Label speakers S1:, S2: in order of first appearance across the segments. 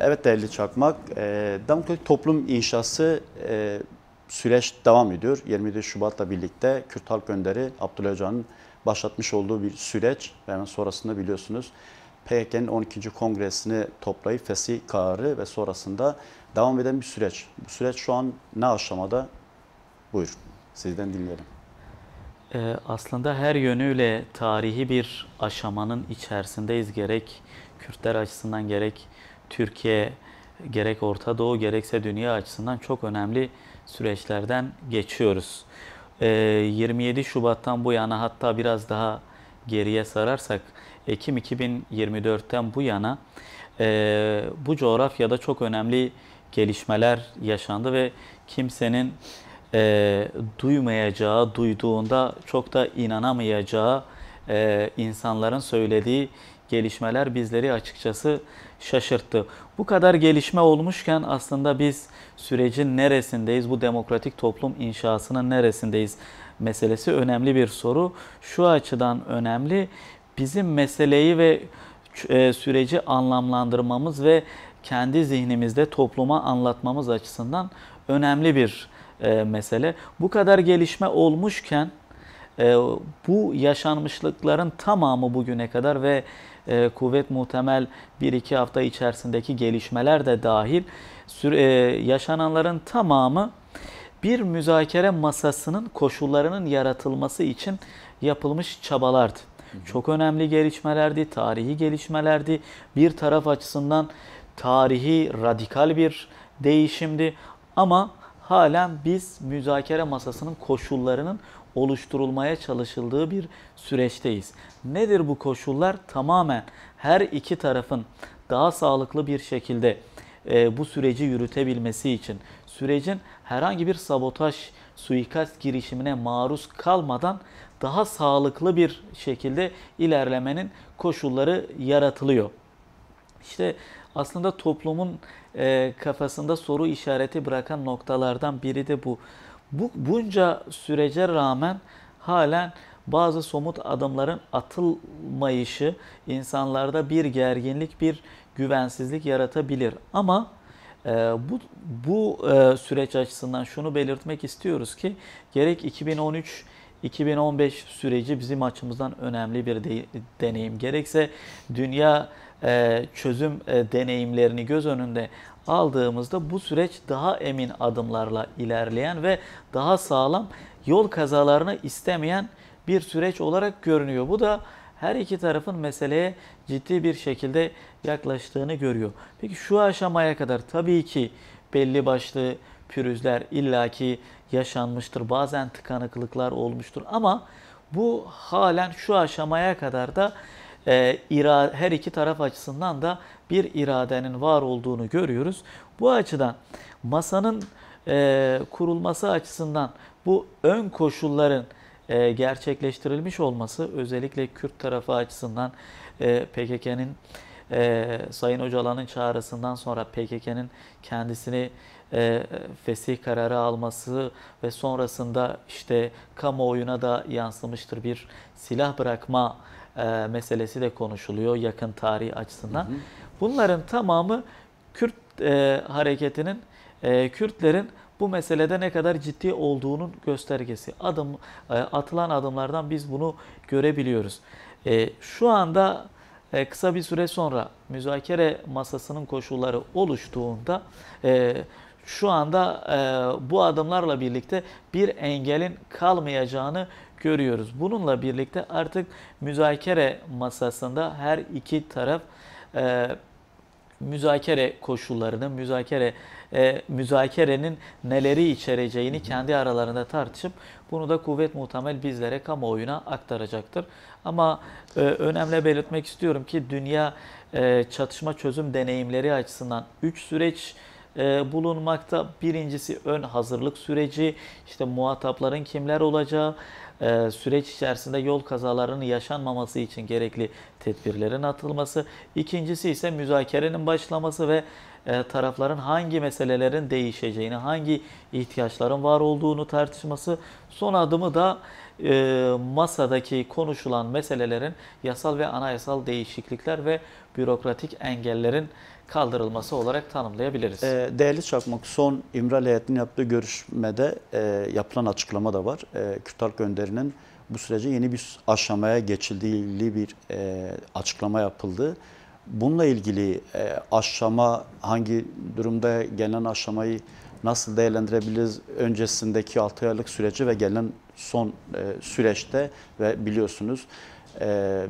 S1: Evet değerli Çakmak, demokratik toplum inşası süreç devam ediyor. 27 Şubat'la birlikte Kürt Halk Önderi Abdullah Öcalan'ın başlatmış olduğu bir süreç ve hemen sonrasında biliyorsunuz PKK'nın 12. Kongresini toplayıp fesih kararı ve sonrasında devam eden bir süreç. Bu süreç şu an ne aşamada? Buyurun, sizden dinleyelim.
S2: Aslında her yönüyle tarihi bir aşamanın içerisindeyiz. Gerek Kürtler açısından gerek Türkiye, gerek Orta Doğu gerekse dünya açısından çok önemli süreçlerden geçiyoruz. 27 Şubat'tan bu yana hatta biraz daha geriye sararsak Ekim 2024'ten bu yana bu coğrafyada çok önemli gelişmeler yaşandı ve kimsenin duymayacağı, duyduğunda çok da inanamayacağı insanların söylediği gelişmeler bizleri açıkçası şaşırttı. Bu kadar gelişme olmuşken aslında biz sürecin neresindeyiz, bu demokratik toplum inşasının neresindeyiz meselesi önemli bir soru. Şu açıdan önemli, bizim meseleyi ve süreci anlamlandırmamız ve kendi zihnimizde topluma anlatmamız açısından önemli bir mesele. Bu kadar gelişme olmuşken bu yaşanmışlıkların tamamı bugüne kadar ve kuvvet muhtemel 1-2 hafta içerisindeki gelişmeler de dahil yaşananların tamamı bir müzakere masasının koşullarının yaratılması için yapılmış çabalardı. Çok önemli gelişmelerdi, tarihi gelişmelerdi. Bir taraf açısından tarihi radikal bir değişimdi ama halen biz müzakere masasının koşullarının oluşturulmaya çalışıldığı bir süreçteyiz. Nedir bu koşullar? Tamamen her iki tarafın daha sağlıklı bir şekilde bu süreci yürütebilmesi için, sürecin herhangi bir sabotaj, suikast girişimine maruz kalmadan daha sağlıklı bir şekilde ilerlemenin koşulları yaratılıyor. İşte aslında toplumun kafasında soru işareti bırakan noktalardan biri de bu. Bunca sürece rağmen halen bazı somut adımların atılmayışı insanlarda bir gerginlik, bir güvensizlik yaratabilir. Ama bu süreç açısından şunu belirtmek istiyoruz ki gerek 2013-2015 süreci bizim açımızdan önemli bir deneyim. Gerekse dünya çözüm deneyimlerini göz önünde aldığımızda bu süreç daha emin adımlarla ilerleyen ve daha sağlam, yol kazalarını istemeyen bir süreç olarak görünüyor. Bu da her iki tarafın meseleye ciddi bir şekilde yaklaştığını görüyor. Peki şu aşamaya kadar tabii ki belli başlı pürüzler illaki yaşanmıştır. Bazen tıkanıklıklar olmuştur ama bu halen şu aşamaya kadar da her iki taraf açısından da bir iradenin var olduğunu görüyoruz. Bu açıdan masanın kurulması açısından bu ön koşulların gerçekleştirilmiş olması özellikle Kürt tarafı açısından PKK'nın Sayın Öcalan'ın çağrısından sonra PKK'nın kendisini fesih kararı alması ve sonrasında işte kamuoyuna da yansımıştır bir silah bırakma meselesi de konuşuluyor yakın tarih açısından. Bunların tamamı Kürt hareketinin, Kürtlerin bu meselede ne kadar ciddi olduğunun göstergesi. Atılan adımlardan biz bunu görebiliyoruz. Şu anda kısa bir süre sonra müzakere masasının koşulları oluştuğunda şu anda bu adımlarla birlikte bir engelin kalmayacağını görüyoruz. Bununla birlikte artık müzakere masasında her iki taraf müzakere koşullarını, müzakerenin neleri içereceğini kendi aralarında tartışıp bunu da kuvvet muhtemel bizlere, kamuoyuna aktaracaktır. Ama önemli belirtmek istiyorum ki dünya çatışma çözüm deneyimleri açısından 3 süreç bulunmakta. Birincisi ön hazırlık süreci, işte muhatapların kimler olacağı, süreç içerisinde yol kazalarının yaşanmaması için gerekli tedbirlerin atılması. İkincisi ise müzakerenin başlaması ve tarafların hangi meselelerin değişeceğini, hangi ihtiyaçların var olduğunu tartışması. Son adımı da masadaki konuşulan meselelerin yasal ve anayasal değişiklikler ve bürokratik engellerin kaldırılması olarak tanımlayabiliriz.
S1: Değerli Çakmak, son İmralı heyetinin yaptığı görüşmede yapılan açıklama da var. Kürt Halk Önderi'nin bu sürece yeni bir aşamaya geçildiği bir açıklama yapıldı. Bununla ilgili aşama hangi durumda, gelen aşamayı nasıl değerlendirebiliriz? Öncesindeki 6 aylık süreci ve gelen son süreçte ve biliyorsunuz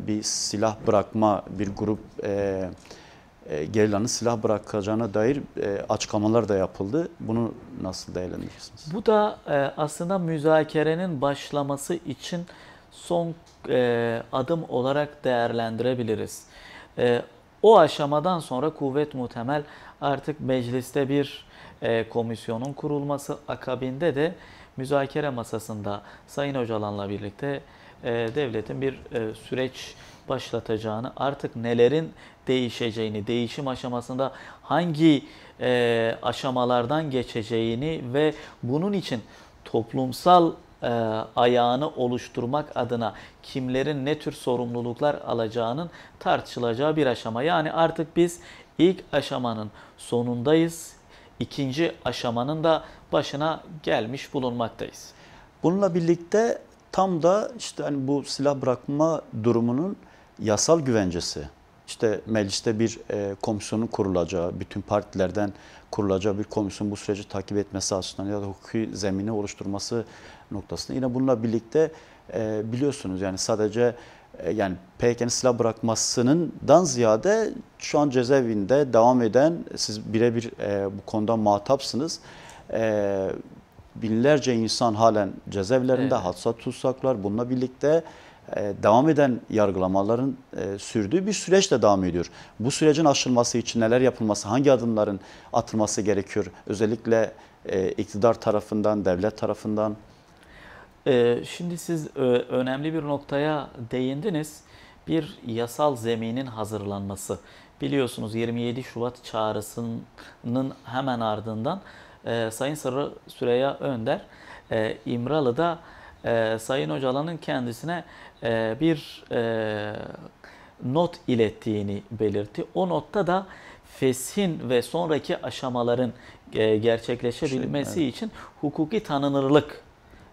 S1: bir silah bırakma, bir grup gerilanın silah bırakacağına dair açıklamalar da yapıldı. Bunu nasıl değerlendirirsiniz?
S2: Bu da aslında müzakerenin başlaması için son adım olarak değerlendirebiliriz. O aşamadan sonra kuvvet muhtemel artık mecliste bir komisyonun kurulması, akabinde de müzakere masasında Sayın Öcalan'la birlikte devletin bir süreç başlatacağını, artık nelerin değişeceğini, değişim aşamasında hangi aşamalardan geçeceğini ve bunun için toplumsal ayağını oluşturmak adına kimlerin ne tür sorumluluklar alacağının tartışılacağı bir aşama. Yani artık biz ilk aşamanın sonundayız, ikinci aşamanın da başına gelmiş bulunmaktayız.
S1: Bununla birlikte tam da işte hani bu silah bırakma durumunun yasal güvencesi, işte mecliste bir komisyonun kurulacağı, bütün partilerden kurulacağı bir komisyon bu süreci takip etmesi açısından ya da hukuki zemini oluşturması noktasında. Yine bununla birlikte biliyorsunuz yani sadece yani PKK'nın silah bırakmasından ziyade şu an cezaevinde devam eden, siz birebir bu konuda muhatapsınız. Binlerce insan halen cezaevlerinde,
S2: Evet.
S1: hapse tutsaklar. Bununla birlikte devam eden yargılamaların sürdüğü bir süreç de devam ediyor. Bu sürecin aşılması için neler yapılması, hangi adımların atılması gerekiyor? Özellikle iktidar tarafından, devlet tarafından.
S2: Şimdi siz önemli bir noktaya değindiniz. Bir yasal zeminin hazırlanması. Biliyorsunuz 27 Şubat çağrısının hemen ardından Sayın Sırrı Süreyya Önder İmralı'da Sayın Öcalan'ın kendisine bir not ilettiğini belirtti. O notta da feshin ve sonraki aşamaların gerçekleşebilmesi için hukuki tanınırlık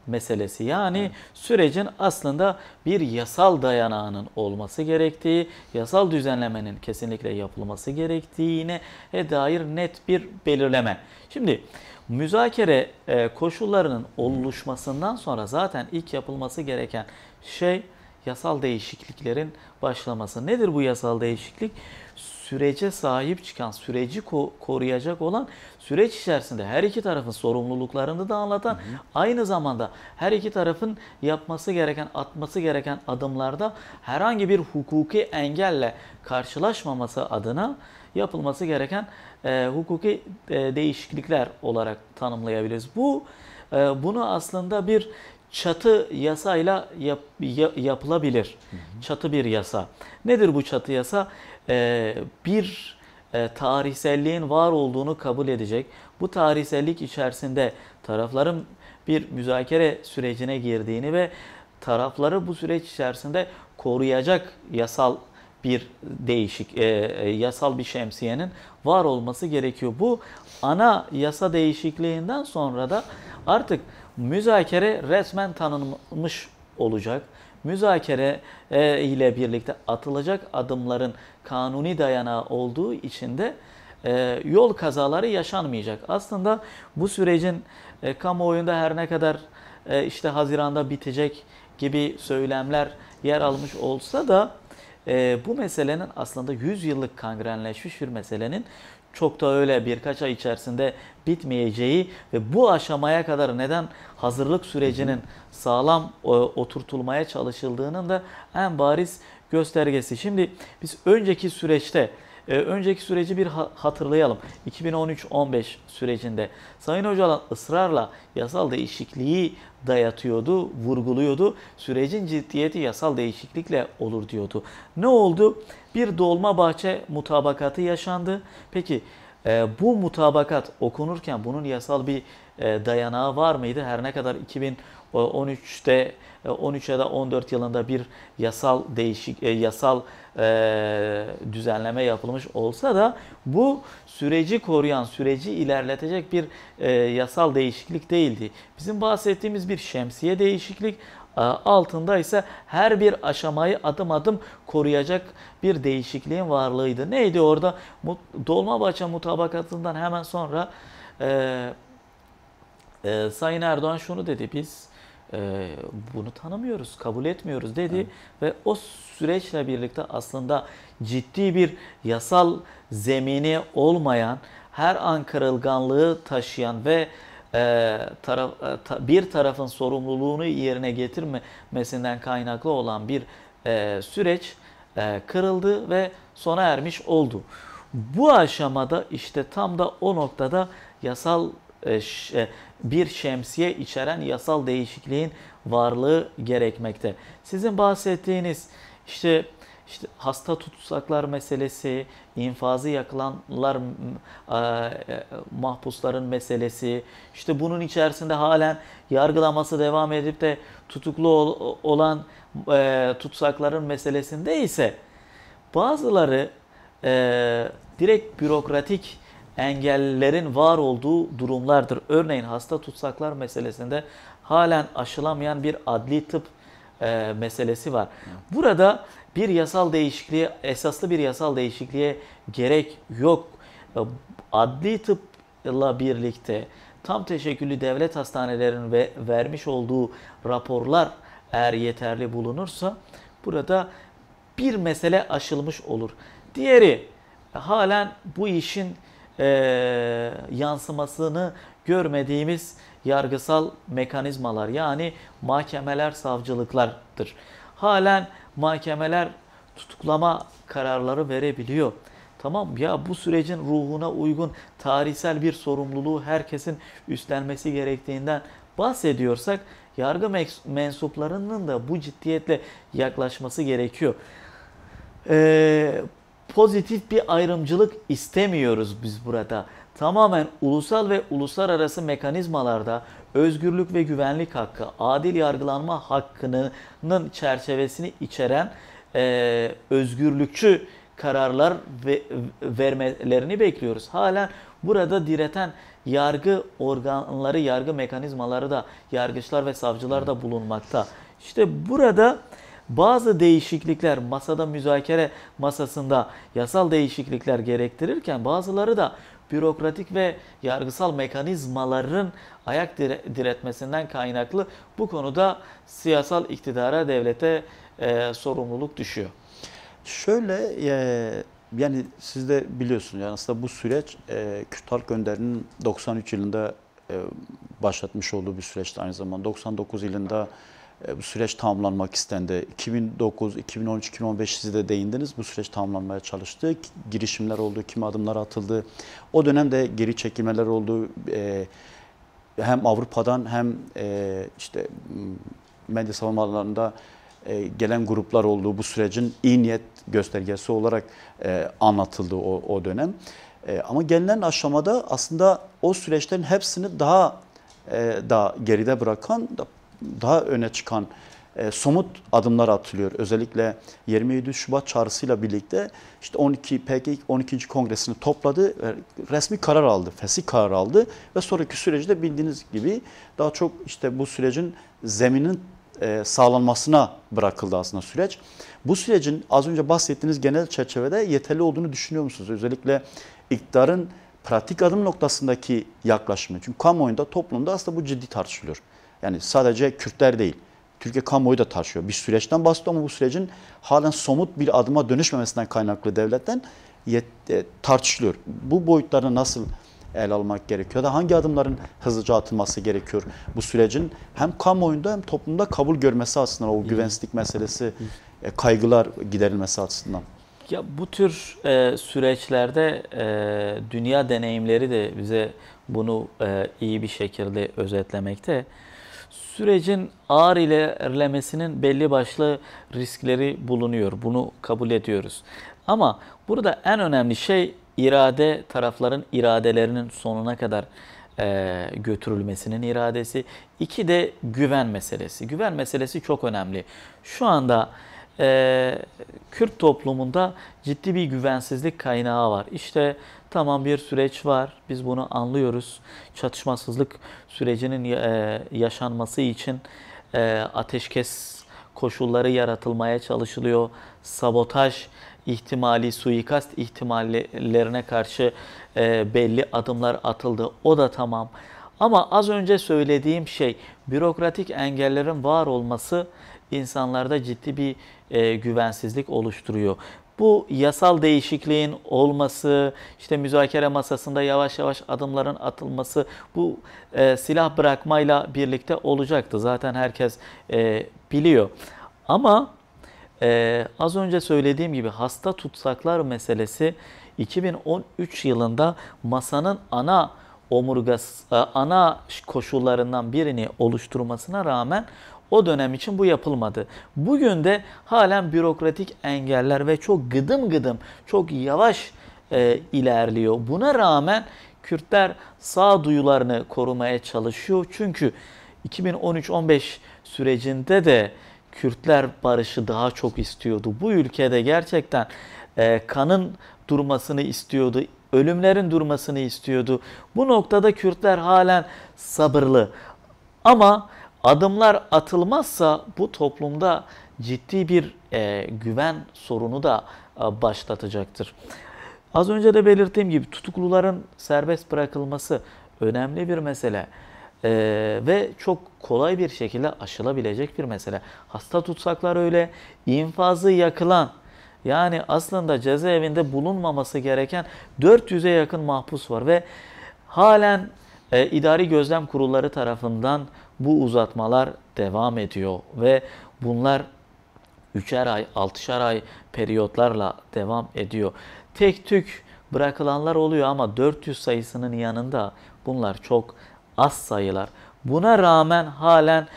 S2: meselesi. Yani sürecin aslında bir yasal dayanağının olması gerektiği, yasal düzenlemenin kesinlikle yapılması gerektiğine dair net bir belirleme. Şimdi müzakere koşullarının oluşmasından sonra zaten ilk yapılması gereken şey yasal değişikliklerin başlaması. Nedir bu yasal değişiklik? Sürece sahip çıkan, süreci koruyacak olan, süreç içerisinde her iki tarafın sorumluluklarını da anlatan, aynı zamanda her iki tarafın yapması gereken, atması gereken adımlarda herhangi bir hukuki engelle karşılaşmaması adına yapılması gereken hukuki değişiklikler olarak tanımlayabiliriz. Bunu aslında bir çatı yasayla yapılabilir. Çatı bir yasa. Nedir bu çatı yasa? Bir tarihselliğin var olduğunu kabul edecek. Bu tarihsellik içerisinde tarafların bir müzakere sürecine girdiğini ve tarafları bu süreç içerisinde koruyacak yasal bir yasal bir şemsiyenin var olması gerekiyor. Bu ana yasa değişikliğinden sonra da artık müzakere resmen tanınmış olacak. Müzakere ile birlikte atılacak adımların kanuni dayanağı olduğu için de yol kazaları yaşanmayacak. Aslında bu sürecin kamuoyunda her ne kadar işte Haziran'da bitecek gibi söylemler yer almış olsa da bu meselenin aslında 100 yıllık kangrenleşmiş bir meselenin çok da öyle birkaç ay içerisinde bitmeyeceği ve bu aşamaya kadar neden hazırlık sürecinin sağlam oturtulmaya çalışıldığının da en bariz göstergesi. Şimdi biz önceki süreci bir hatırlayalım. 2013-15 sürecinde Sayın Öcalan ısrarla yasal değişikliği dayatıyordu, vurguluyordu. Sürecin ciddiyeti yasal değişiklikle olur diyordu. Ne oldu? Bir Dolmabahçe mutabakatı yaşandı. Peki bu mutabakat okunurken bunun yasal bir dayanağı var mıydı? Her ne kadar 13 ya da 14 yılında bir yasal yasal düzenleme yapılmış olsa da bu süreci koruyan, süreci ilerletecek bir yasal değişiklik değildi. Bizim bahsettiğimiz bir şemsiye değişiklik, altında ise her bir aşamayı adım adım koruyacak bir değişikliğin varlığıydı. Neydi orada? Dolmabahçe mutabakatından hemen sonra Sayın Erdoğan şunu dedi: biz bunu tanımıyoruz, kabul etmiyoruz dedi. Evet. Ve o süreçle birlikte aslında ciddi bir yasal zemini olmayan, her an kırılganlığı taşıyan ve bir tarafın sorumluluğunu yerine getirmesinden kaynaklı olan bir süreç kırıldı ve sona ermiş oldu. Bu aşamada işte tam da o noktada yasal bir şemsiye içeren yasal değişikliğin varlığı gerekmekte. Sizin bahsettiğiniz işte hasta tutsaklar meselesi, infazı yakılanlar, mahpusların meselesi, işte bunun içerisinde halen yargılaması devam edip de tutuklu olan tutsakların meselesinde ise bazıları direkt bürokratik engellerin var olduğu durumlardır. Örneğin hasta tutsaklar meselesinde halen aşılamayan bir adli tıp meselesi var. Burada bir yasal değişikliğe, esaslı bir yasal değişikliğe gerek yok. Adli tıpla birlikte tam teşekküllü devlet hastanelerinin vermiş olduğu raporlar eğer yeterli bulunursa burada bir mesele aşılmış olur. Diğeri, halen bu işin yansımasını görmediğimiz yargısal mekanizmalar, yani mahkemeler, savcılıklardır. Halen mahkemeler tutuklama kararları verebiliyor. Tamam ya, bu sürecin ruhuna uygun tarihsel bir sorumluluğu herkesin üstlenmesi gerektiğinden bahsediyorsak, yargı mensuplarının da bu ciddiyetle yaklaşması gerekiyor. Pozitif bir ayrımcılık istemiyoruz biz burada. Tamamen ulusal ve uluslararası mekanizmalarda özgürlük ve güvenlik hakkı, adil yargılanma hakkının çerçevesini içeren özgürlükçü kararlar vermelerini bekliyoruz. Halen burada direten yargı organları, yargı mekanizmaları da, yargıçlar ve savcılar da bulunmakta. İşte burada bazı değişiklikler masada, müzakere masasında yasal değişiklikler gerektirirken, bazıları da bürokratik ve yargısal mekanizmaların ayak diretmesinden kaynaklı bu konuda siyasal iktidara, devlete sorumluluk düşüyor.
S1: Şöyle, yani siz de biliyorsunuz, yani aslında bu süreç Kürt Halk Önderi'nin 93 yılında başlatmış olduğu bir süreçti aynı zamanda. 99 yılında bu süreç tamamlanmak istendi. 2009, 2013, 2015 siz de değindiniz. Bu süreç tamamlanmaya çalıştı. Girişimler oldu, kimi adımlar atıldı. O dönemde geri çekilmeler oldu. Hem Avrupa'dan hem işte medya savunmalarında gelen gruplar oldu. Bu sürecin iyi niyet göstergesi olarak anlatıldı o dönem. Ama gelinen aşamada aslında o süreçlerin hepsini daha geride bırakan, daha öne çıkan somut adımlar atılıyor. Özellikle 27 Şubat çağrısıyla birlikte işte PKK 12. Kongresini topladı, resmi karar aldı, fesih karar aldı ve sonraki süreci bildiğiniz gibi daha çok işte bu sürecin zeminin sağlanmasına bırakıldı aslında süreç. Bu sürecin az önce bahsettiğiniz genel çerçevede yeterli olduğunu düşünüyor musunuz? Özellikle iktidarın pratik adım noktasındaki yaklaşımı. Çünkü kamuoyunda, toplumda aslında bu ciddi tartışılıyor. Yani sadece Kürtler değil, Türkiye kamuoyu da tartışıyor. Bir süreçten bahsediyor ama bu sürecin halen somut bir adıma dönüşmemesinden kaynaklı devletten tartışılıyor. Bu boyutlarını nasıl ele almak gerekiyor da hangi adımların hızlıca atılması gerekiyor bu sürecin hem kamuoyunda hem toplumda kabul görmesi açısından, o güvensizlik meselesi, kaygılar giderilmesi açısından?
S2: Ya bu tür süreçlerde dünya deneyimleri de bize bunu iyi bir şekilde özetlemekte. Sürecin ağır ilerlemesinin belli başlı riskleri bulunuyor. Bunu kabul ediyoruz. Ama burada en önemli şey irade, tarafların iradelerinin sonuna kadar götürülmesinin iradesi. İki de güven meselesi. Güven meselesi çok önemli. Şu anda Kürt toplumunda ciddi bir güvensizlik kaynağı var. İşte tamam, bir süreç var. Biz bunu anlıyoruz. Çatışmasızlık sürecinin yaşanması için ateşkes koşulları yaratılmaya çalışılıyor. Sabotaj ihtimali, suikast ihtimallerine karşı belli adımlar atıldı. O da tamam. Ama az önce söylediğim şey, bürokratik engellerin var olması insanlarda ciddi bir güvensizlik oluşturuyor. Bu yasal değişikliğin olması, işte müzakere masasında yavaş yavaş adımların atılması, bu silah bırakmayla birlikte olacaktı. Zaten herkes biliyor. Ama az önce söylediğim gibi hasta tutsaklar meselesi 2013 yılında masanın ana omurgası, ana koşullarından birini oluşturmasına rağmen o dönem için bu yapılmadı. Bugün de halen bürokratik engeller ve çok gıdım gıdım, çok yavaş ilerliyor. Buna rağmen Kürtler sağduyularını korumaya çalışıyor. Çünkü 2013-15 sürecinde de Kürtler barışı daha çok istiyordu. Bu ülkede gerçekten kanın durmasını istiyordu, ölümlerin durmasını istiyordu. Bu noktada Kürtler halen sabırlı. Ama adımlar atılmazsa bu toplumda ciddi bir güven sorunu da başlatacaktır. Az önce de belirttiğim gibi tutukluların serbest bırakılması önemli bir mesele. Ve çok kolay bir şekilde aşılabilecek bir mesele. Hasta tutsaklar öyle, infazı yakılan, yani aslında cezaevinde bulunmaması gereken 400'e yakın mahpus var ve halen idari gözlem kurulları tarafından bu uzatmalar devam ediyor ve bunlar 3'er ay, 6'şar ay periyotlarla devam ediyor. Tek tük bırakılanlar oluyor ama 400 sayısının yanında bunlar çok az sayılar. Buna rağmen halen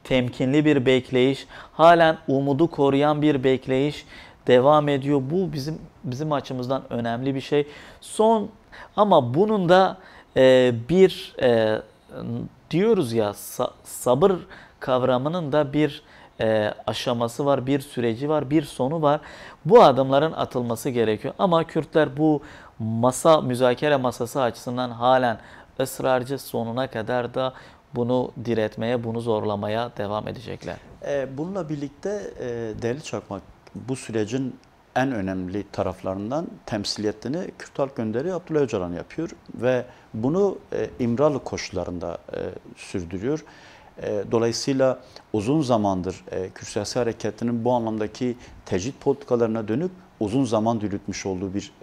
S2: temkinli bir bekleyiş, halen umudu koruyan bir bekleyiş devam ediyor. Bu bizim açımızdan önemli bir şey. Ama bunun da diyoruz ya, sabır kavramının da bir aşaması var, bir süreci var, bir sonu var. Bu adımların atılması gerekiyor. Ama Kürtler bu müzakere masası açısından halen ısrarcı, sonuna kadar da bunu diretmeye, bunu zorlamaya devam edecekler.
S1: Bununla birlikte değerli Çakmak, bu sürecin en önemli taraflarından temsiliyetini Kürt Halk Önderi Abdullah Öcalan yapıyor ve bunu İmralı koşullarında sürdürüyor. Dolayısıyla uzun zamandır Kürt Siyasi Hareketi'nin bu anlamdaki tecrit politikalarına dönüp uzun zaman yürütmüş olduğu bir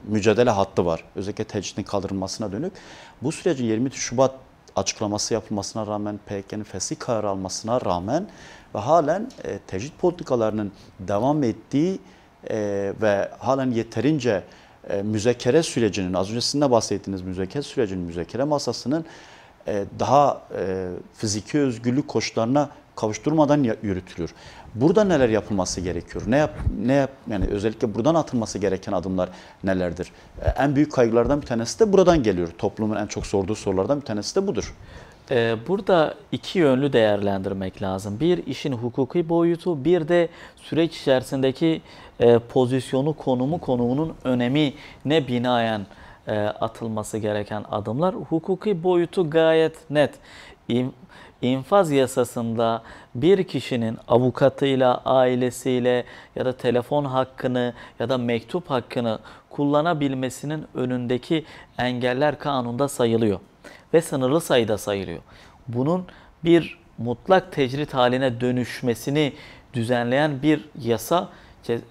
S1: mücadele hattı var. Özellikle tecritin kaldırılmasına dönük. Bu sürecin 23 Şubat açıklaması yapılmasına rağmen, PKK'nın fesih kararı almasına rağmen ve halen tecrit politikalarının devam ettiği ve halen yeterince müzakere sürecinin, az öncesinde bahsettiğiniz müzakere sürecinin, müzakere masasının daha fiziki özgürlük koşullarına kavuşturmadan yürütülür. Burada neler yapılması gerekiyor? Yani özellikle buradan atılması gereken adımlar nelerdir? En büyük kaygılardan bir tanesi de buradan geliyor. Toplumun en çok sorduğu sorulardan bir tanesi de budur.
S2: Burada iki yönlü değerlendirmek lazım. Bir, işin hukuki boyutu, bir de süreç içerisindeki pozisyonu, konumunun önemine binaen atılması gereken adımlar. Hukuki boyutu gayet net. İnfaz yasasında bir kişinin avukatıyla, ailesiyle ya da telefon hakkını ya da mektup hakkını kullanabilmesinin önündeki engeller kanunda sayılıyor ve sınırlı sayıda sayılıyor. Bunun bir mutlak tecrit haline dönüşmesini düzenleyen bir yasa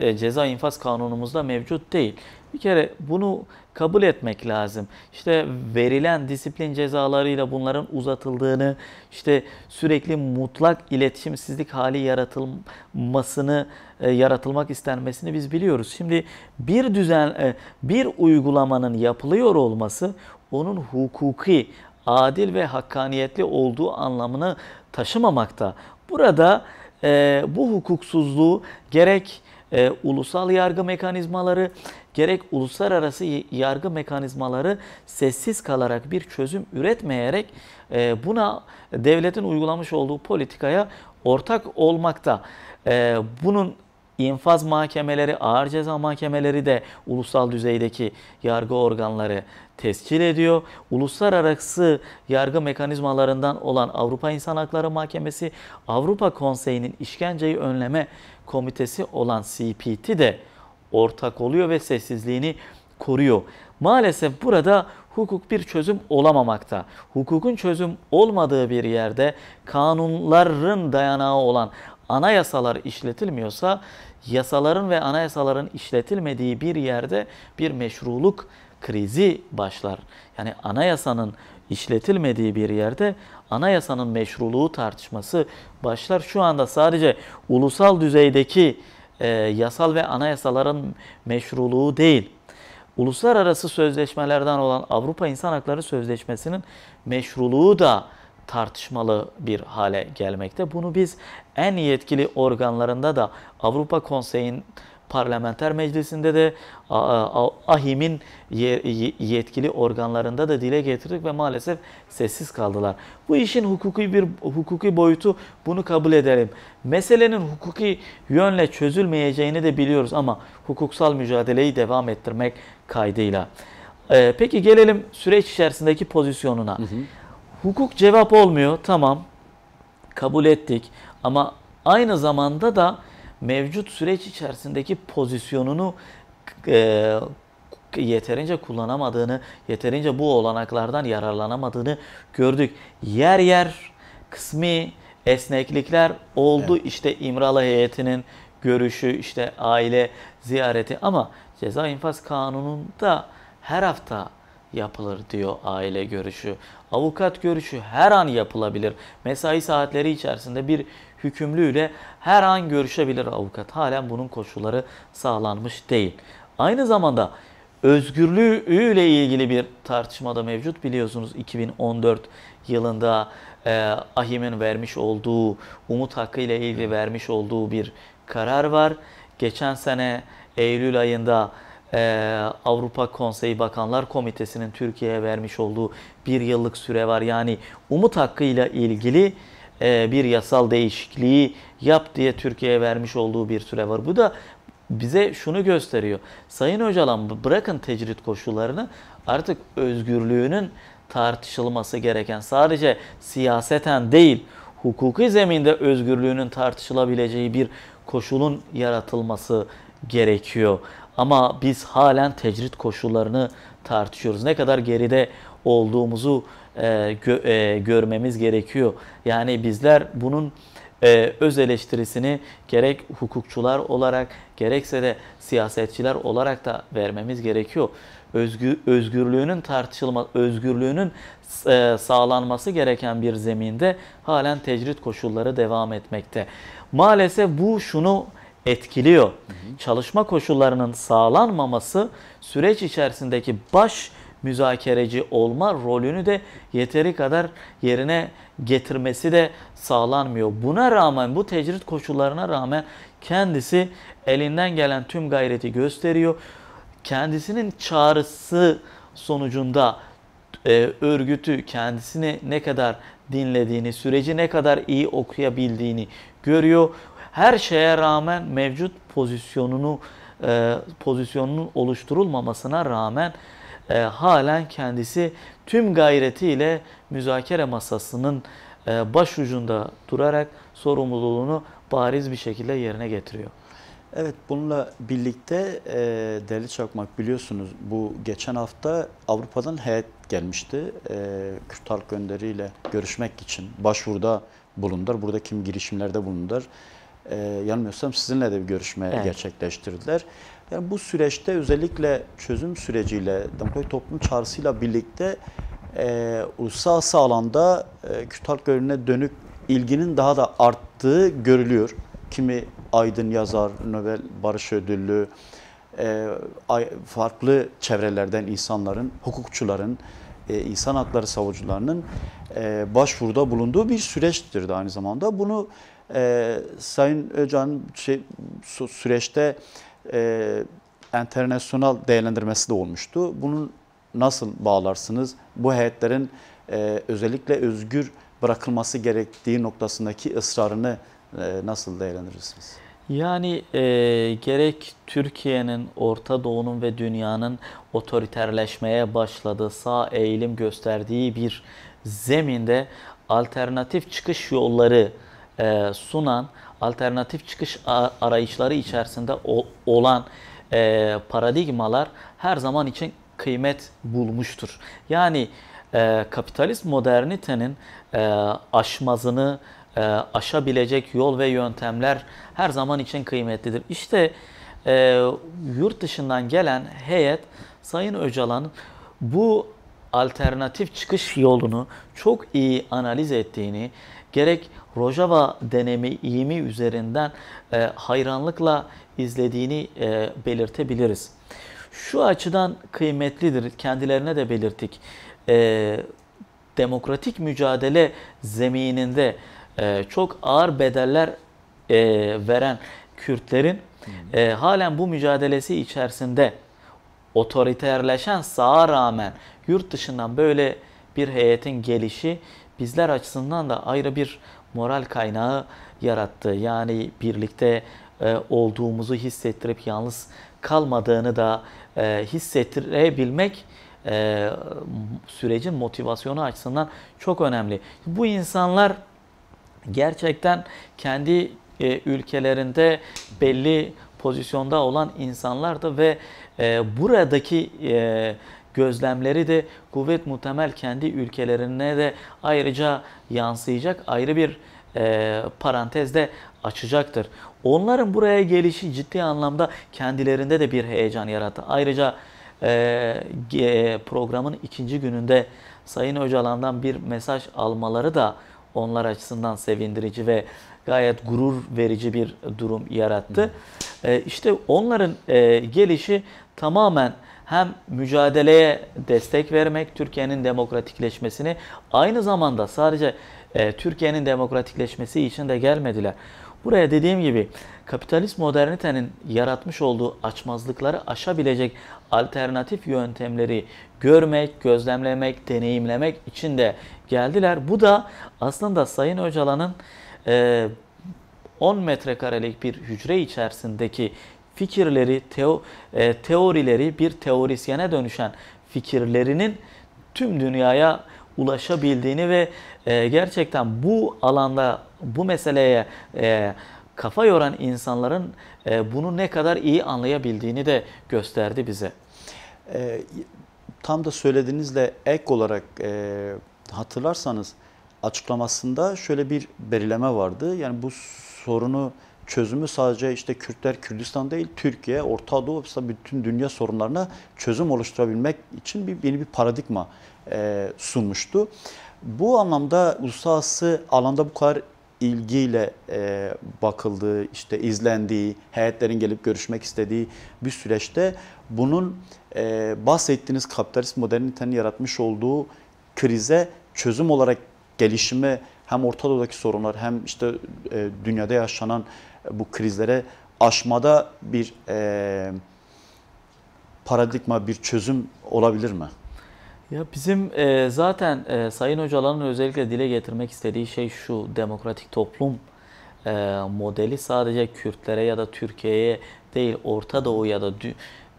S2: ceza infaz kanunumuzda mevcut değil. Bir kere bunu kabul etmek lazım. İşte verilen disiplin cezalarıyla bunların uzatıldığını, işte sürekli mutlak iletişimsizlik hali yaratılmak istenmesini biz biliyoruz. Şimdi bir uygulamanın yapılıyor olması onun hukuki, adil ve hakkaniyetli olduğu anlamını taşımamakta. Burada bu hukuksuzluğu gerek ulusal yargı mekanizmaları gerek uluslararası yargı mekanizmaları sessiz kalarak bir çözüm üretmeyerek buna devletin uygulamış olduğu politikaya ortak olmakta. Bunun infaz mahkemeleri, ağır ceza mahkemeleri de ulusal düzeydeki yargı organları tescil ediyor. Uluslararası yargı mekanizmalarından olan Avrupa İnsan Hakları Mahkemesi, Avrupa Konseyi'nin işkenceyi önleme komitesi olan CPT de ortak oluyor ve sessizliğini koruyor. Maalesef burada hukuk bir çözüm olamamakta. Hukukun çözüm olmadığı bir yerde kanunların dayanağı olan anayasalar işletilmiyorsa, yasaların ve anayasaların işletilmediği bir yerde bir meşruluk krizi başlar. Yani anayasanın işletilmediği bir yerde anayasanın meşruluğu tartışması başlar. Şu anda sadece ulusal düzeydeki yasal ve anayasaların meşruluğu değil, uluslararası sözleşmelerden olan Avrupa İnsan Hakları Sözleşmesi'nin meşruluğu da tartışmalı bir hale gelmekte. Bunu biz en yetkili organlarında da Avrupa Konseyi'nin Parlamenter Meclisi'nde de AHİM'in yetkili organlarında da dile getirdik ve maalesef sessiz kaldılar. Bu işin hukuki boyutu, bunu kabul edelim. Meselenin hukuki yönle çözülmeyeceğini de biliyoruz ama hukuksal mücadeleyi devam ettirmek kaydıyla. Peki gelelim süreç içerisindeki pozisyonuna. Hukuk cevap olmuyor, tamam, kabul ettik ama aynı zamanda da mevcut süreç içerisindeki pozisyonunu yeterince kullanamadığını, yeterince bu olanaklardan yararlanamadığını gördük. Yer yer kısmi esneklikler oldu. Evet. İşte İmralı heyetinin görüşü, işte aile ziyareti, ama Ceza İnfaz Kanunu'nda her hafta yapılır diyor aile görüşü. Avukat görüşü her an yapılabilir. Mesai saatleri içerisinde bir hükümlüyle her an görüşebilir avukat. Halen bunun koşulları sağlanmış değil. Aynı zamanda özgürlüğüyle ilgili bir tartışma da mevcut. Biliyorsunuz 2014 yılında AHİM'in vermiş olduğu, umut hakkı ile ilgili vermiş olduğu bir karar var. Geçen sene Eylül ayında Avrupa Konseyi Bakanlar Komitesi'nin Türkiye'ye vermiş olduğu bir yıllık süre var. Yani umut hakkıyla ilgili bir yasal değişikliği yap diye Türkiye'ye vermiş olduğu bir süre var. Bu da bize şunu gösteriyor. Sayın Öcalan, bırakın tecrit koşullarını, artık özgürlüğünün tartışılması gereken, sadece siyaseten değil, hukuki zeminde özgürlüğünün tartışılabileceği bir koşulun yaratılması gerekiyor. Ama biz halen tecrit koşullarını tartışıyoruz. Ne kadar geride olduğumuzu görmemiz gerekiyor. Yani bizler bunun öz eleştirisini gerek hukukçular olarak gerekse de siyasetçiler olarak da vermemiz gerekiyor. Özgürlüğünün özgürlüğünün sağlanması gereken bir zeminde halen tecrit koşulları devam etmekte. Maalesef bu şunu etkiliyor. Çalışma koşullarının sağlanmaması süreç içerisindeki baş müzakereci olma rolünü de yeteri kadar yerine getirmesi de sağlanmıyor. Buna rağmen, bu tecrit koşullarına rağmen kendisi elinden gelen tüm gayreti gösteriyor. Kendisinin çağrısı sonucunda örgütü kendisini ne kadar dinlediğini, süreci ne kadar iyi okuyabildiğini görüyor. Her şeye rağmen mevcut pozisyonunun oluşturulmamasına rağmen halen kendisi tüm gayretiyle müzakere masasının başucunda durarak sorumluluğunu bariz bir şekilde yerine getiriyor.
S1: Evet, bununla birlikte değerli Çakmak, biliyorsunuz bu geçen hafta Avrupa'dan heyet gelmişti. Kürt Halk Önderi ile görüşmek için başvuruda bulundular. Burada kim girişimlerde bulundular. Yanılmıyorsam sizinle de bir görüşme gerçekleştirdiler. Yani bu süreçte özellikle çözüm süreciyle, demokratik toplum çağrısıyla birlikte uluslararası alanda Kürt Halk Önderi'ne dönük ilginin daha da arttığı görülüyor. Kimi aydın yazar, Nobel Barış Ödüllü, farklı çevrelerden insanların, hukukçuların, insan hakları savunucularının başvuruda bulunduğu bir süreçtir de aynı zamanda. Bunu Sayın Öcalan'ın süreçte internasyonal değerlendirmesi de olmuştu. Bunu nasıl bağlarsınız? Bu heyetlerin özellikle özgür bırakılması gerektiği noktasındaki ısrarını nasıl değerlendirirsiniz?
S2: Yani gerek Türkiye'nin, Orta Doğu'nun ve dünyanın otoriterleşmeye başladığı, sağ eğilim gösterdiği bir zeminde alternatif çıkış yolları sunan, alternatif çıkış arayışları içerisinde olan paradigmalar her zaman için kıymet bulmuştur. Yani kapitalist modernitenin aşmazını aşabilecek yol ve yöntemler her zaman için kıymetlidir. İşte yurt dışından gelen heyet Sayın Öcalan'ın bu alternatif çıkış yolunu çok iyi analiz ettiğini, gerek Rojava deneyimi üzerinden hayranlıkla izlediğini belirtebiliriz. Şu açıdan kıymetlidir, kendilerine de belirttik. Demokratik mücadele zemininde çok ağır bedeller veren Kürtlerin halen bu mücadelesi içerisinde otoriterleşen sağa rağmen yurt dışından böyle bir heyetin gelişi bizler açısından da ayrı bir moral kaynağı yarattı. Yani birlikte olduğumuzu hissettirip yalnız kalmadığını da hissettirebilmek sürecin motivasyonu açısından çok önemli. Bu insanlar gerçekten kendi ülkelerinde belli pozisyonda olan insanlardı ve buradaki gözlemleri de kuvvet muhtemel kendi ülkelerine de ayrıca yansıyacak, ayrı bir parantezde açacaktır. Onların buraya gelişi ciddi anlamda kendilerinde de bir heyecan yarattı. Ayrıca programın ikinci gününde Sayın Öcalan'dan bir mesaj almaları da onlar açısından sevindirici ve gayet gurur verici bir durum yarattı. İşte onların gelişi tamamen hem mücadeleye destek vermek, Türkiye'nin demokratikleşmesini, aynı zamanda sadece Türkiye'nin demokratikleşmesi için de gelmediler. Buraya dediğim gibi kapitalist modernitenin yaratmış olduğu açmazlıkları aşabilecek alternatif yöntemleri görmek, gözlemlemek, deneyimlemek için de geldiler. Bu da aslında Sayın Öcalan'ın 10 metrekarelik bir hücre içerisindeki fikirleri, teorileri bir teorisyene dönüşen fikirlerinin tüm dünyaya ulaşabildiğini ve gerçekten bu alanda bu meseleye kafa yoran insanların bunu ne kadar iyi anlayabildiğini de gösterdi bize.
S1: Tam da söylediğinizle ek olarak hatırlarsanız açıklamasında şöyle bir belirleme vardı. Yani bu sorunu çözümü sadece işte Kürtler, Kürdistan değil, Türkiye, Orta Doğu, bütün dünya sorunlarına çözüm oluşturabilmek için yeni bir paradigma sunmuştu. Bu anlamda uluslararası alanda bu kadar ilgiyle bakıldığı, işte izlendiği, heyetlerin gelip görüşmek istediği bir süreçte bunun bahsettiğiniz kapitalist modernitenin yaratmış olduğu krize çözüm olarak gelişimi hem Orta Doğu'daki sorunlar hem işte dünyada yaşanan bu krizlere aşmada bir paradigma, bir çözüm olabilir mi?
S2: Ya bizim zaten Sayın Öcalan'ın özellikle dile getirmek istediği şey şu: demokratik toplum modeli sadece Kürtlere ya da Türkiye'ye değil, Orta Doğu ya da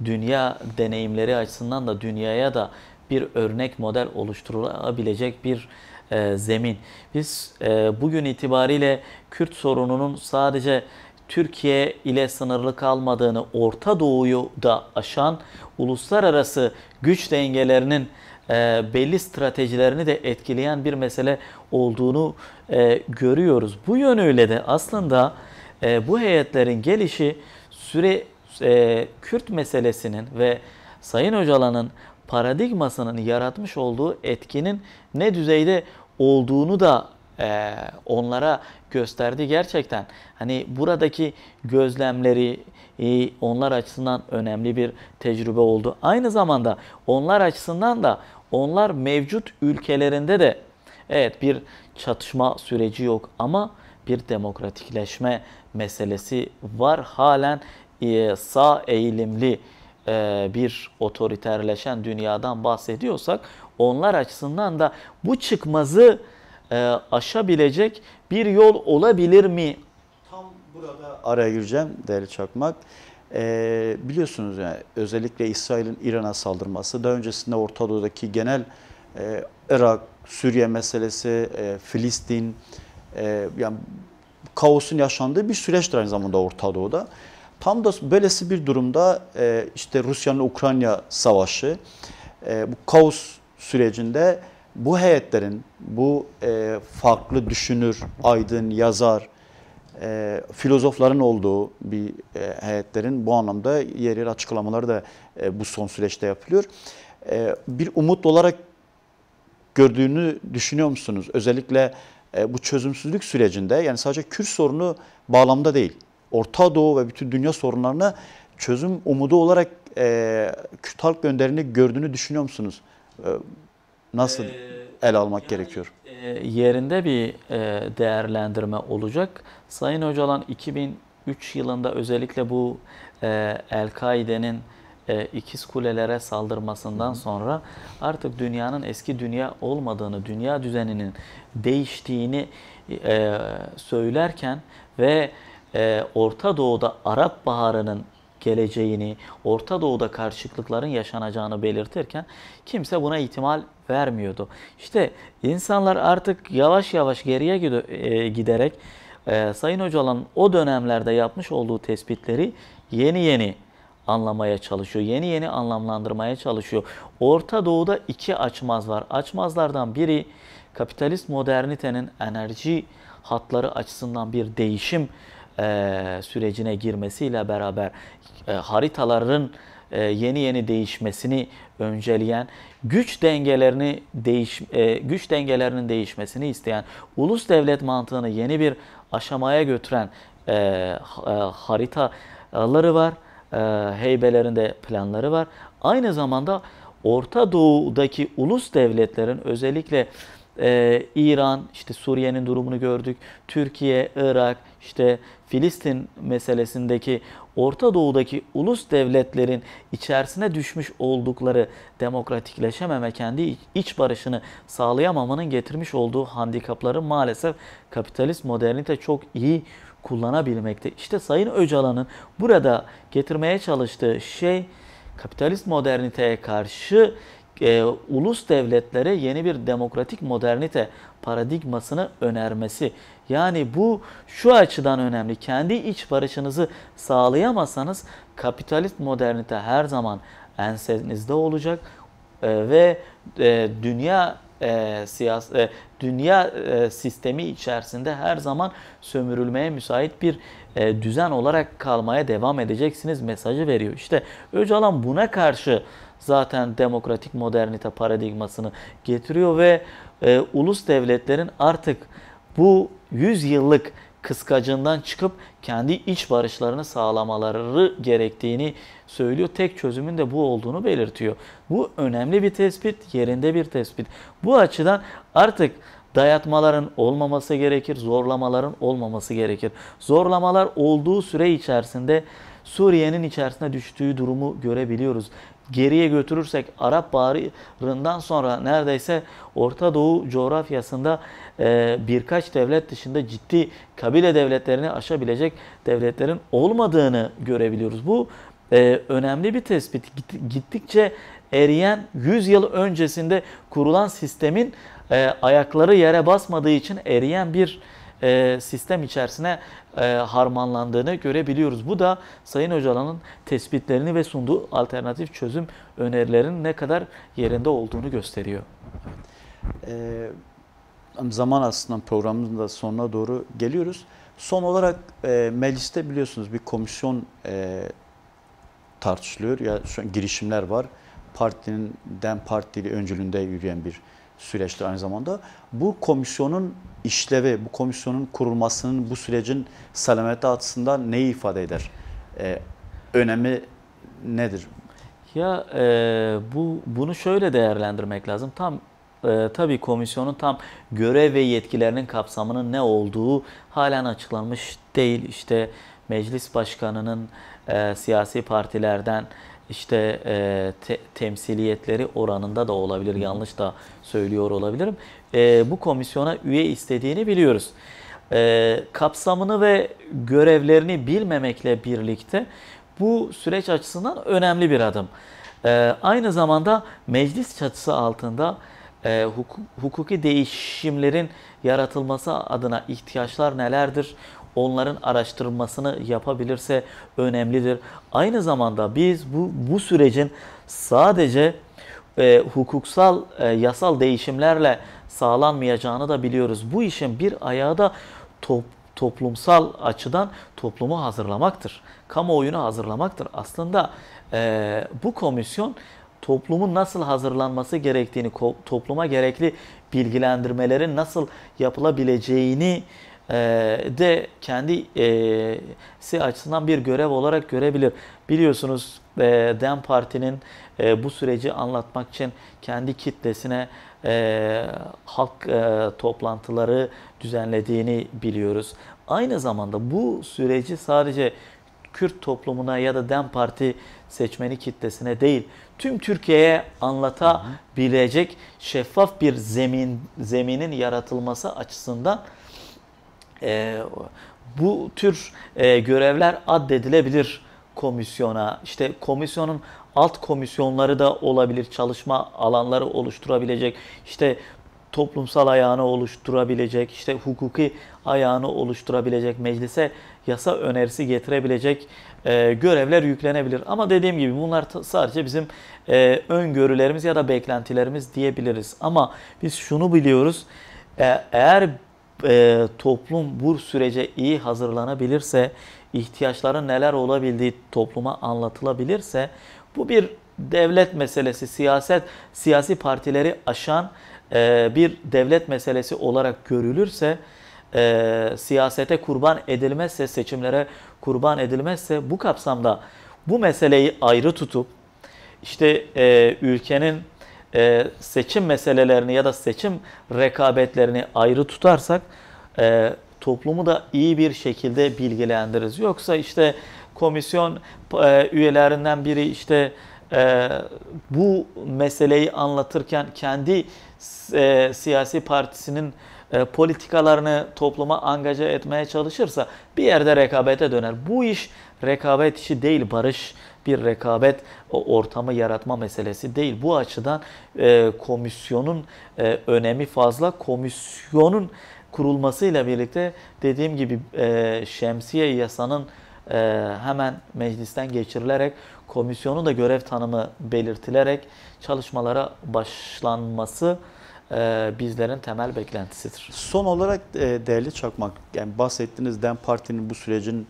S2: dünya deneyimleri açısından da dünyaya da bir örnek model oluşturulabilecek bir zemin. Biz bugün itibariyle Kürt sorununun sadece Türkiye ile sınırlı kalmadığını, Orta Doğu'yu da aşan uluslararası güç dengelerinin belli stratejilerini de etkileyen bir mesele olduğunu görüyoruz. Bu yönüyle de aslında bu heyetlerin gelişi Kürt meselesinin ve Sayın Öcalan'ın paradigmasının yaratmış olduğu etkinin ne düzeyde olduğunu da onlara gösterdi gerçekten. Hani buradaki gözlemleri onlar açısından önemli bir tecrübe oldu. Aynı zamanda onlar açısından da onlar mevcut ülkelerinde de evet bir çatışma süreci yok ama bir demokratikleşme meselesi var. Halen sağ eğilimli bir otoriterleşen dünyadan bahsediyorsak onlar açısından da bu çıkmazı aşabilecek bir yol olabilir mi?
S1: Tam burada araya gireceğim değerli Çakmak. Biliyorsunuz yani özellikle İsrail'in İran'a saldırması, daha öncesinde Orta Doğu'daki genel Irak, Suriye meselesi, Filistin, yani kaosun yaşandığı bir süreçtir aynı zamanda Orta Doğu'da. Tam da böylesi bir durumda işte Rusya'nın Ukrayna savaşı, bu kaos sürecinde bu heyetlerin, bu farklı düşünür, aydın, yazar, filozofların olduğu bir heyetlerin bu anlamda yer açıklamaları da bu son süreçte yapılıyor. Bir umut olarak gördüğünü düşünüyor musunuz? Özellikle bu çözümsüzlük sürecinde, yani sadece Kürt sorunu bağlamda değil, Orta Doğu ve bütün dünya sorunlarına çözüm umudu olarak Kürt halk önderini gördüğünü düşünüyor musunuz? Nasıl ele almak gerekiyor?
S2: Yerinde bir değerlendirme olacak. Sayın Öcalan 2003 yılında özellikle bu El-Kaide'nin İkiz Kulelere saldırmasından sonra artık dünyanın eski dünya olmadığını, dünya düzeninin değiştiğini söylerken ve Orta Doğu'da Arap Baharı'nın geleceğini, Orta Doğu'da karışıklıkların yaşanacağını belirtirken kimse buna ihtimal vermiyordu. İşte insanlar artık yavaş yavaş geriye giderek Sayın Öcalan'ın o dönemlerde yapmış olduğu tespitleri yeni yeni anlamaya çalışıyor. Yeni yeni anlamlandırmaya çalışıyor. Orta Doğu'da iki açmaz var. Açmazlardan biri kapitalist modernitenin enerji hatları açısından bir değişim sürecine girmesiyle beraber haritaların yeni yeni değişmesini önceleyen, güç dengelerinin değişmesini isteyen, ulus devlet mantığını yeni bir aşamaya götüren haritaları var. Heybelerinde planları var. Aynı zamanda Orta Doğu'daki ulus devletlerin özellikle İran, işte Suriye'nin durumunu gördük. Türkiye, Irak, işte Filistin meselesindeki Orta Doğu'daki ulus devletlerin içerisine düşmüş oldukları demokratikleşememe, kendi iç barışını sağlayamamanın getirmiş olduğu handikapları maalesef kapitalist modernite çok iyi kullanabilmekte. İşte Sayın Öcalan'ın burada getirmeye çalıştığı şey kapitalist moderniteye karşı ulus devletlere yeni bir demokratik modernite paradigmasını önermesi. Yani bu şu açıdan önemli. Kendi iç barışınızı sağlayamazsanız kapitalist modernite her zaman ensenizde olacak ve dünya sistemi içerisinde her zaman sömürülmeye müsait bir düzen olarak kalmaya devam edeceksiniz mesajı veriyor. İşte Öcalan buna karşı zaten demokratik modernite paradigmasını getiriyor ve ulus devletlerin artık bu 100 yıllık kıskacından çıkıp kendi iç barışlarını sağlamaları gerektiğini söylüyor. Tek çözümün de bu olduğunu belirtiyor. Bu önemli bir tespit, yerinde bir tespit. Bu açıdan artık dayatmaların olmaması gerekir, zorlamaların olmaması gerekir. Zorlamalar olduğu süre içerisinde Suriye'nin içerisine düştüğü durumu görebiliyoruz. Geriye götürürsek Arap Baharı'ndan sonra neredeyse Orta Doğu coğrafyasında birkaç devlet dışında ciddi kabile devletlerini aşabilecek devletlerin olmadığını görebiliyoruz. Bu önemli bir tespit. Gittikçe eriyen 100 yıl öncesinde kurulan sistemin ayakları yere basmadığı için eriyen bir sistem içerisine harmanlandığını görebiliyoruz. Bu da Sayın Öcalan'ın tespitlerini ve sunduğu alternatif çözüm önerilerinin ne kadar yerinde olduğunu gösteriyor.
S1: Zaman aslında programımızın da sonuna doğru geliyoruz. Son olarak mecliste biliyorsunuz bir komisyon tartışılıyor. Ya şu an girişimler var. DEM Partili öncülüğünde yürüyen bir süreçtir aynı zamanda. Bu komisyonun işlevi, bu komisyonun kurulmasının bu sürecin selameti açısından neyi ifade eder? Önemi nedir?
S2: Ya bunu şöyle değerlendirmek lazım. Tam tabii komisyonun tam görev ve yetkilerinin kapsamının ne olduğu halen açıklanmış değil. İşte meclis başkanının siyasi partilerden işte temsiliyetleri oranında da olabilir, yanlış da söylüyor olabilirim. Bu komisyona üye istediğini biliyoruz. Kapsamını ve görevlerini bilmemekle birlikte bu süreç açısından önemli bir adım. Aynı zamanda meclis çatısı altında hukuki değişimlerin yaratılması adına ihtiyaçlar nelerdir? Onların araştırılmasını yapabilirse önemlidir. Aynı zamanda biz bu sürecin sadece hukuksal, yasal değişimlerle sağlanmayacağını da biliyoruz. Bu işin bir ayağı da toplumsal açıdan toplumu hazırlamaktır. Kamuoyunu hazırlamaktır. Aslında bu komisyon toplumun nasıl hazırlanması gerektiğini, topluma gerekli bilgilendirmelerin nasıl yapılabileceğini de kendisi açısından bir görev olarak görebilir. Biliyorsunuz DEM Parti'nin bu süreci anlatmak için kendi kitlesine halk toplantıları düzenlediğini biliyoruz. Aynı zamanda bu süreci sadece Kürt toplumuna ya da DEM Parti seçmeni kitlesine değil, tüm Türkiye'ye anlatabilecek şeffaf bir zeminin yaratılması açısından bu tür görevler addedilebilir komisyona. İşte komisyonun alt komisyonları da olabilir, çalışma alanları oluşturabilecek, işte toplumsal ayağını oluşturabilecek, işte hukuki ayağını oluşturabilecek, meclise yasa önerisi getirebilecek görevler yüklenebilir. Ama dediğim gibi bunlar sadece bizim öngörülerimiz ya da beklentilerimiz diyebiliriz. Ama biz şunu biliyoruz, eğer toplum bu sürece iyi hazırlanabilirse, ihtiyaçların neler olabildiği topluma anlatılabilirse, bu bir devlet meselesi, siyasi partileri aşan bir devlet meselesi olarak görülürse, siyasete kurban edilmezse, seçimlere kurban edilmezse, bu kapsamda bu meseleyi ayrı tutup, işte ülkenin seçim meselelerini ya da seçim rekabetlerini ayrı tutarsak toplumu da iyi bir şekilde bilgilendiririz. Yoksa işte komisyon üyelerinden biri işte bu meseleyi anlatırken kendi siyasi partisinin politikalarını topluma angaja etmeye çalışırsa bir yerde rekabete döner. Bu iş rekabet işi değil, barış bir rekabet ortamı yaratma meselesi değil. Bu açıdan komisyonun önemi fazla. Komisyonun kurulmasıyla birlikte dediğim gibi şemsiye yasanın hemen meclisten geçirilerek, komisyonun da görev tanımı belirtilerek çalışmalara başlanması bizlerin temel beklentisidir.
S1: Son olarak değerli Çakmak, yani bahsettiğiniz DEM Parti'nin bu sürecin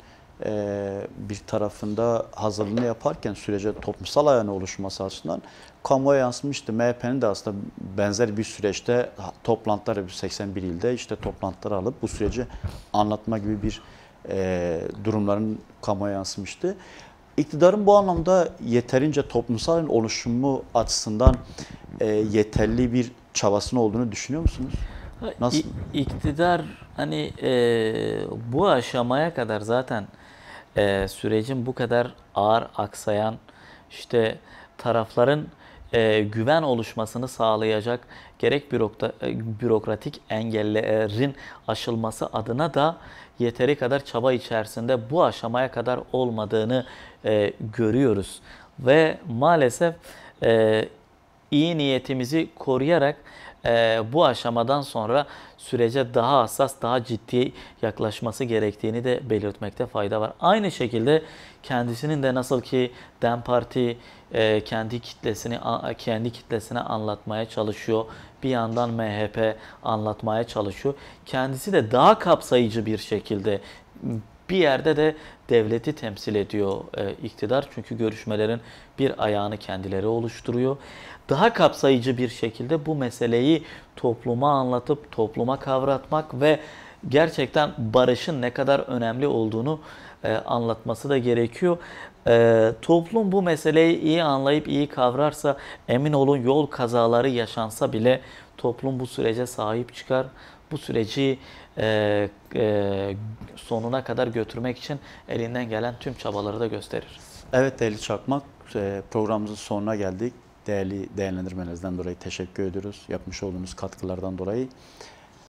S1: bir tarafında hazırlığını yaparken sürece toplumsal ayağının oluşması açısından kamuoya yansımıştı. MHP'nin de aslında benzer bir süreçte toplantılar 81 ilde işte toplantılar alıp bu süreci anlatma gibi bir durumların kamuoya yansımıştı. İktidarın bu anlamda yeterince toplumsal oluşumu açısından yeterli bir çabasının olduğunu düşünüyor musunuz? Nasıl?
S2: İktidar hani bu aşamaya kadar zaten sürecin bu kadar ağır aksayan, işte tarafların güven oluşmasını sağlayacak gerek bürokratik engellerin aşılması adına da yeteri kadar çaba içerisinde bu aşamaya kadar olmadığını görüyoruz. Ve maalesef iyi niyetimizi koruyarak bu aşamadan sonra sürece daha hassas, daha ciddi yaklaşması gerektiğini de belirtmekte fayda var. Aynı şekilde kendisinin de nasıl ki DEM Parti kendi kitlesine anlatmaya çalışıyor. Bir yandan MHP anlatmaya çalışıyor. Kendisi de daha kapsayıcı bir şekilde bir yerde de devleti temsil ediyor iktidar. Çünkü görüşmelerin bir ayağını kendileri oluşturuyor. Daha kapsayıcı bir şekilde bu meseleyi topluma anlatıp topluma kavratmak ve gerçekten barışın ne kadar önemli olduğunu anlatması da gerekiyor. Toplum bu meseleyi iyi anlayıp iyi kavrarsa emin olun yol kazaları yaşansa bile toplum bu sürece sahip çıkar. Bu süreci sonuna kadar götürmek için elinden gelen tüm çabaları da gösterir.
S1: Evet değerli Çakmak, programımızın sonuna geldik. Değerli değerlendirmelerinizden dolayı teşekkür ediyoruz. Yapmış olduğunuz katkılardan dolayı.